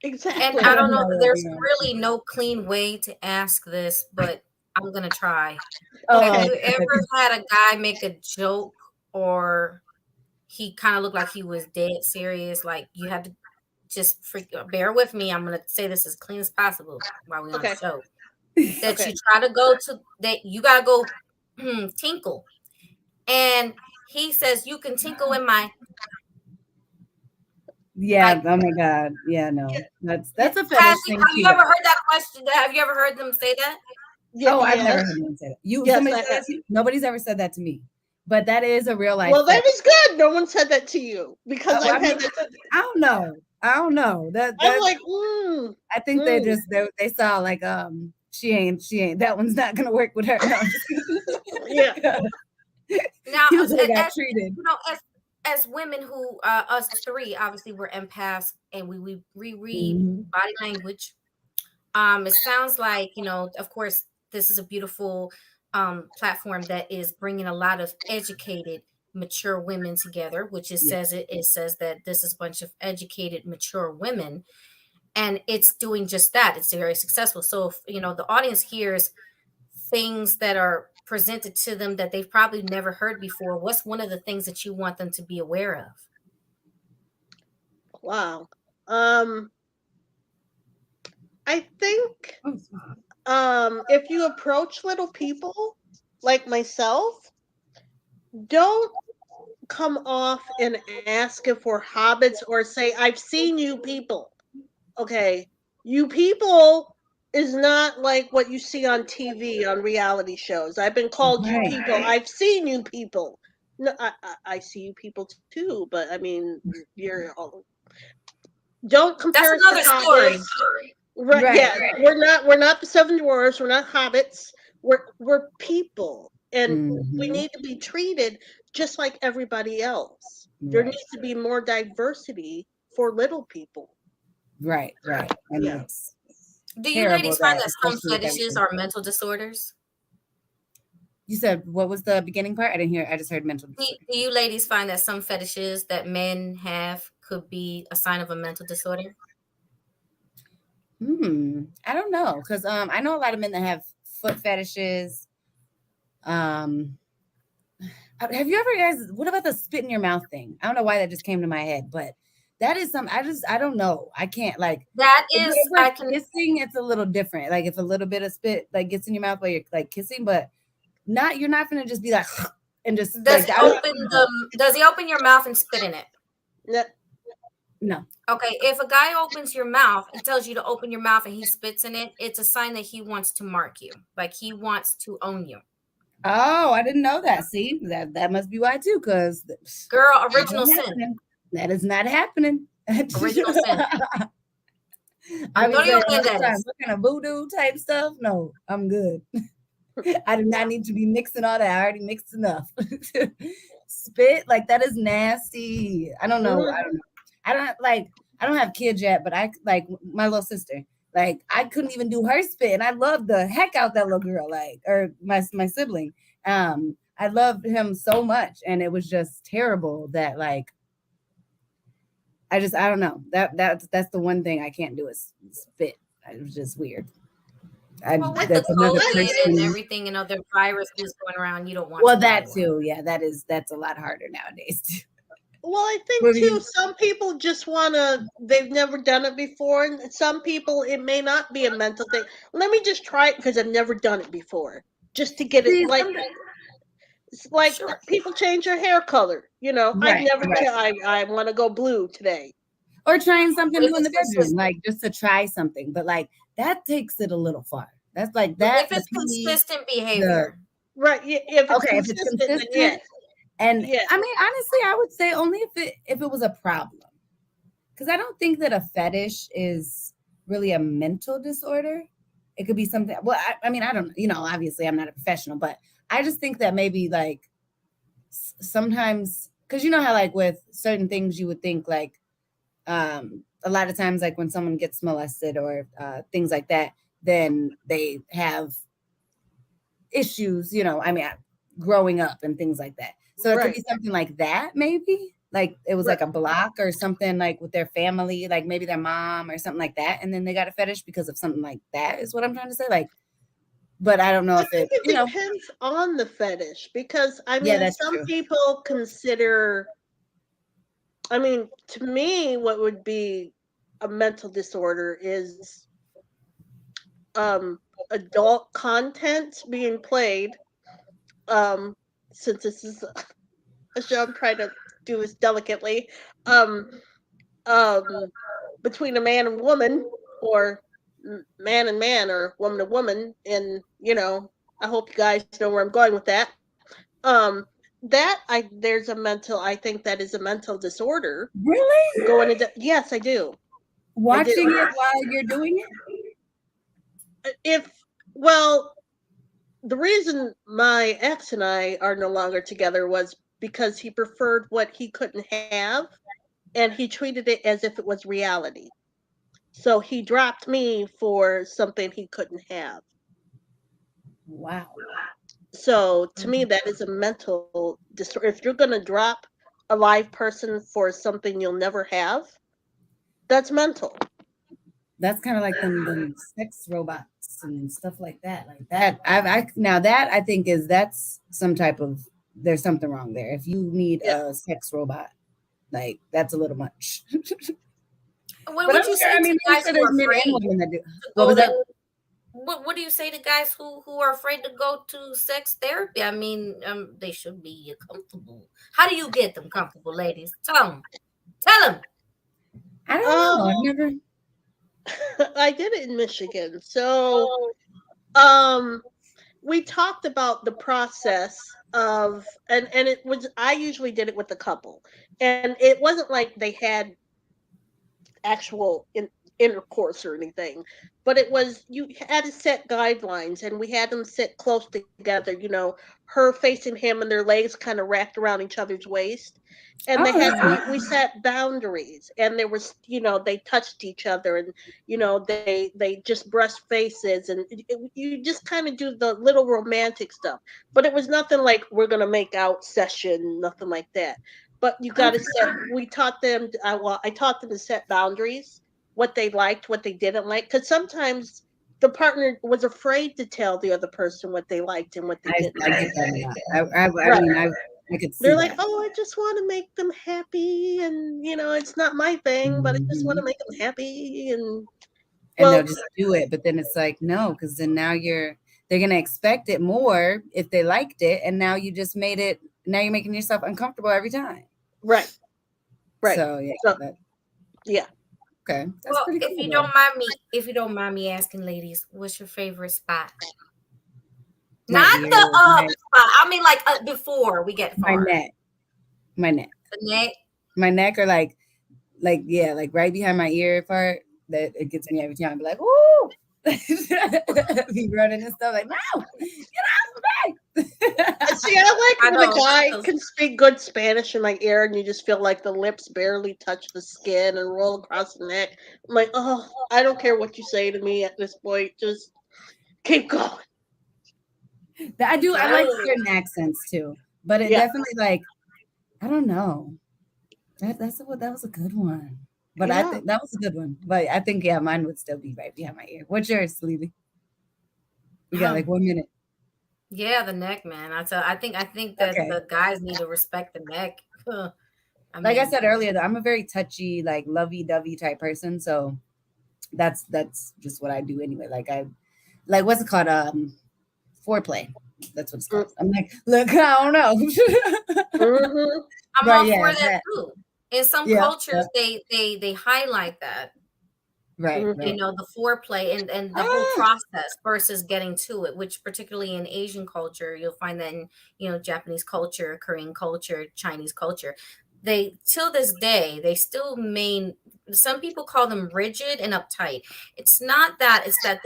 exactly. And I don't know, there's really no clean way to ask this, but I'm gonna try. Have you ever had a guy make a joke, or he kind of looked like he was dead serious? Like, you have to just bear with me. I'm gonna say this as clean as possible while we're on the show. That you try to go to that you gotta go tinkle, and he says you can tinkle in my. Yeah. Oh my God. Yeah. No. That's a fetish thing. Have you ever heard that question? Have you ever heard them say that? Yeah, I've never heard anyone say that. Somebody said that to you? Nobody's ever said that to me. But that is a real life. Well, that is good. No one said that to you, because I've had that. I don't know. That's I'm like, I think they saw like she ain't that one's not gonna work with her. No, yeah. Now, got treated. As women who us three obviously were empaths, and we reread body language. It sounds like, of course, this is a beautiful platform that is bringing a lot of educated, mature women together, which it says that this is a bunch of educated, mature women, and it's doing just that. It's very successful. So if, the audience hears things that are presented to them that they've probably never heard before, what's one of the things that you want them to be aware of? Wow. I think if you approach little people like myself, don't come off and ask if we're hobbits or say, I've seen you people. Okay. You people is not like what you see on TV, on reality shows. I've been called you people. I've seen you people. No, I see you people too, but I mean, don't compare us to hobbits. Right. Yeah. We're not the Seven Dwarfs. We're not hobbits. We're people, and we need to be treated just like everybody else. There needs to be more diversity for little people. Right. And do you ladies find that some fetishes are mental disorders? You said, what was the beginning part? I didn't hear. I just heard mental disorder. Do you ladies find that some fetishes that men have could be a sign of a mental disorder? I don't know, because I know a lot of men that have foot fetishes. Have you ever guys? What about the spit in your mouth thing? I don't know why that just came to my head, but that is something I don't know. I can't like that is. Kissing, it's a little different. Like if a little bit of spit like gets in your mouth while you're like kissing, but you're not gonna just be like and just Does like does he open your mouth and spit in it? No. Okay, if a guy opens your mouth and tells you to open your mouth and he spits in it, it's a sign that he wants to mark you, like he wants to own you. Oh, I didn't know that. See, that must be why too, because girl, original sin. That is not happening. Original sin. I was saying, what kind of voodoo type stuff? No, I'm good. I do not need to be mixing all that. I already mixed enough. Spit, like that is nasty. I don't know. I don't have kids yet, but I like my little sister. Like I couldn't even do her spit, and I loved the heck out that little girl. Like, or my sibling. I loved him so much, and it was just terrible that like. I don't know. That's the one thing I can't do is spit. It was just weird. That's another person and everything, you know, the viruses going around. You don't want. Well, that too. Yeah, that's a lot harder nowadays too. Well, I think too, some people just they've never done it before. And some people, it may not be a mental thing. Let me just try it because I've never done it before. Just to get it like sure. People change their hair color. You know, right, I want to go blue today. Or trying something new in the bedroom, like just to try something. But like that takes it a little far. That's like that. If it's consistent behavior. Right. If it's consistent, yes. And yeah. I mean, honestly, I would say only if it was a problem. Because I don't think that a fetish is really a mental disorder. It could be something. Well, I mean, I don't, obviously I'm not a professional, but I just think that maybe like sometimes, because you know how like with certain things you would think like a lot of times like when someone gets molested or things like that, then they have issues, I mean, growing up and things like that. So it could be something like that, maybe. Like it was like a block or something like with their family, like maybe their mom or something like that. And then they got a fetish because of something like that is what I'm trying to say. Like, but I don't know if it depends on the fetish because I mean, some people consider, I mean, to me, what would be a mental disorder is adult content being played. Since this is a show, I'm trying to do this delicately. Between a man and woman, or man and man, or woman to woman, and I hope you guys know where I'm going with that. I think that is a mental disorder. Really? Yes, I do. Watching it while you're doing it? The reason my ex and I are no longer together was because he preferred what he couldn't have, and he treated it as if it was reality. So he dropped me for something he couldn't have. Wow. So to me, that is a mental disorder. If you're going to drop a live person for something you'll never have, that's mental. That's kind of like them sex robots and stuff like that. Like that. I think that's some type of, there's something wrong there. If you need a sex robot, like that's a little much. What would you say to guys who are afraid to go to? What do you say to guys who are afraid to go to sex therapy? I mean, they should be comfortable. How do you get them comfortable, ladies? Tell them. I don't know. I've never. I did it in Michigan. So we talked about the process of, and it was, I usually did it with the couple, and it wasn't like they had actual intercourse or anything, but it was, you had to set guidelines, and we had them sit close together, her facing him and their legs kind of wrapped around each other's waist. And we set boundaries, and there was, they touched each other, and, they just brushed faces, and you just kind of do the little romantic stuff. But it was nothing like we're going to make out session, nothing like that. But you got to we taught them, I taught them to set boundaries, what they liked, what they didn't like. Because sometimes the partner was afraid to tell the other person what they liked and what they didn't like. I get that. They're like, oh, I just want to make them happy, and it's not my thing, but I just want to make them happy, and they'll just do it. But then it's like, no, because then now they're gonna expect it more if they liked it, and now you just made it now you're making yourself uncomfortable every time. Right. So yeah. Yeah. Okay. That's well, pretty cool. if you don't mind me asking, ladies, what's your favorite spot? My Not ear, the my- spot. I mean, like before we get far. My neck. The neck. My neck, or like right behind my ear part. That it gets me every time. I be like, "Woo!" Be running and stuff. Like, no, get out of me. See, I like when a guy can speak good Spanish in my ear, and you just feel like the lips barely touch the skin and roll across the neck. I'm like, oh, I don't care what you say to me at this point. Just keep going. I do. I like certain accents too, but it definitely like, I don't know. That was a good one. But I think that was a good one. But I think mine would still be right behind my ear. What's yours, LeeLee? We got like 1 minute. Yeah, the neck, man. I think that the guys need to respect the neck. Like I said earlier, though, I'm a very touchy, like lovey-dovey type person. So that's just what I do anyway. Like what's it called? Foreplay. That's what it's called. I'm like, look, I don't know. I'm all for that too. In some cultures, they highlight that. Right. You know, the foreplay and the whole process versus getting to it, which particularly in Asian culture, you'll find that in, you know, Japanese culture, Korean culture, Chinese culture. They, till this day, they still some people call them rigid and uptight. It's not that, it's that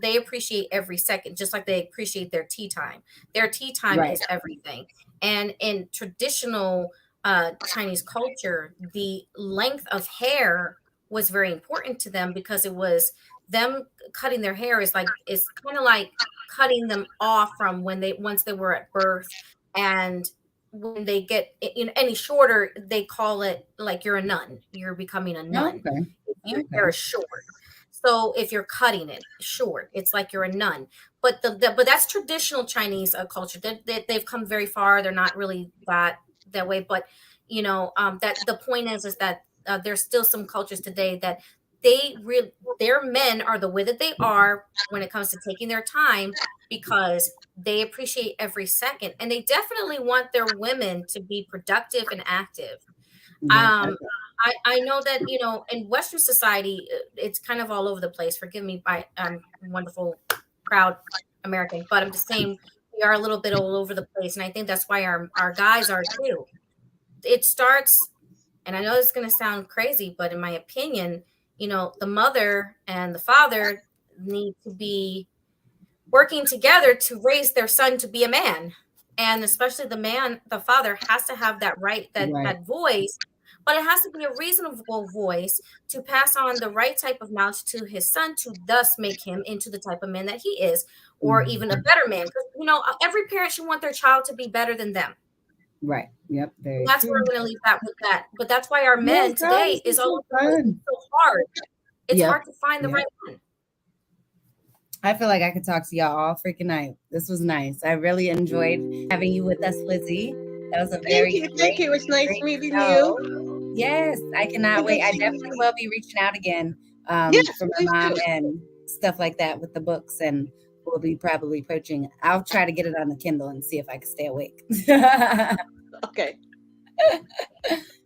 they appreciate every second, just like they appreciate their tea time. Their tea time is everything. And in traditional Chinese culture, the length of hair was very important to them because it was them cutting their hair is kind of like cutting them off from once they were at birth, and when they get any shorter, they call it like you're a nun. You're becoming a nun. Your hair is short. So if you're cutting it short, it's like you're a nun. But but that's traditional Chinese culture. They've come very far. They're not really that way. But you know, that the point is that there's still some cultures today that their men are the way that they are when it comes to taking their time, because they appreciate every second, and they definitely want their women to be productive and active. I know that, you know, in Western society, it's kind of all over the place. Forgive me, I'm wonderful, proud American, but I'm just saying we are a little bit all over the place, and I think that's why our guys are too. It starts, and I know it's going to sound crazy, but in my opinion, you know, the mother and the father need to be working together to raise their son to be a man. And especially the father has to have that that voice, but it has to be a reasonable voice to pass on the right type of knowledge to his son, to thus make him into the type of man that he is, or even a better man. Because, you know, every parent should want their child to be better than them. Right. Yep. That's where I'm going to leave that with that. But that's why our men today is so hard. It's hard to find the right one. I feel like I could talk to y'all all freaking night. This was nice. I really enjoyed having you with us, Lizzie. That was a thank you. It was nice meeting you. Yes, I cannot wait. I definitely will be reaching out again for my mom and stuff like that with the books, and we'll be probably purchasing. I'll try to get it on the Kindle and see if I can stay awake. Okay.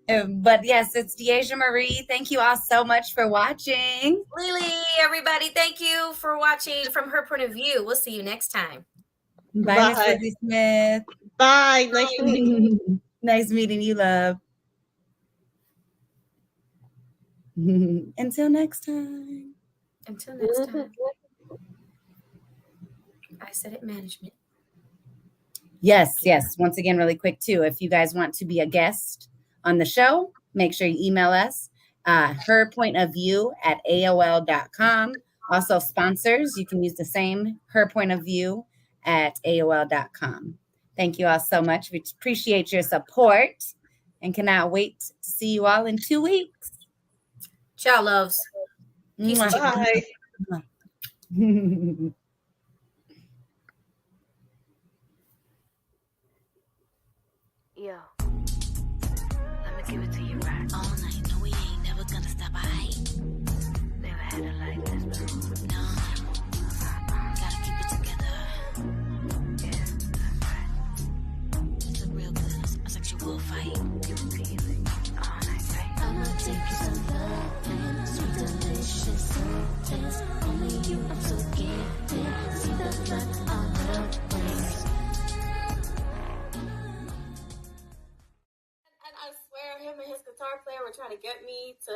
But yes, it's DeAja Marie. Thank you all so much for watching. LeeLee, everybody, thank you for watching from her point of view. We'll see you next time. Bye, Miss Lizzie Smith. Bye. Nice meeting you. Nice meeting you, love. Until next time. Until next time. Isaidit Management. Yes. Once again, really quick too. If you guys want to be a guest on the show, make sure you email us herpointofview@aol.com. Also sponsors, you can use the same herpointofview@aol.com. Thank you all so much. We appreciate your support and cannot wait to see you all in 2 weeks. Ciao, loves. Bye. Yo, let me give it to you right all night. No, we ain't never gonna stop. I ain't never had it like this before. No, gotta keep it together. Yeah, that's right. It's a real were trying to get me to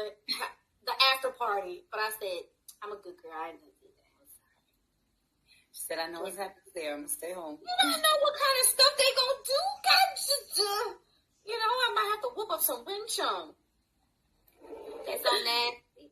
the after party, but I said, I'm a good girl. I ain't gonna do that. I'm sorry. She said, I know what's happening there. I'm gonna stay home. You don't know what kind of stuff they gonna do. You know, I might have to whoop up some wind chum. That's so nasty.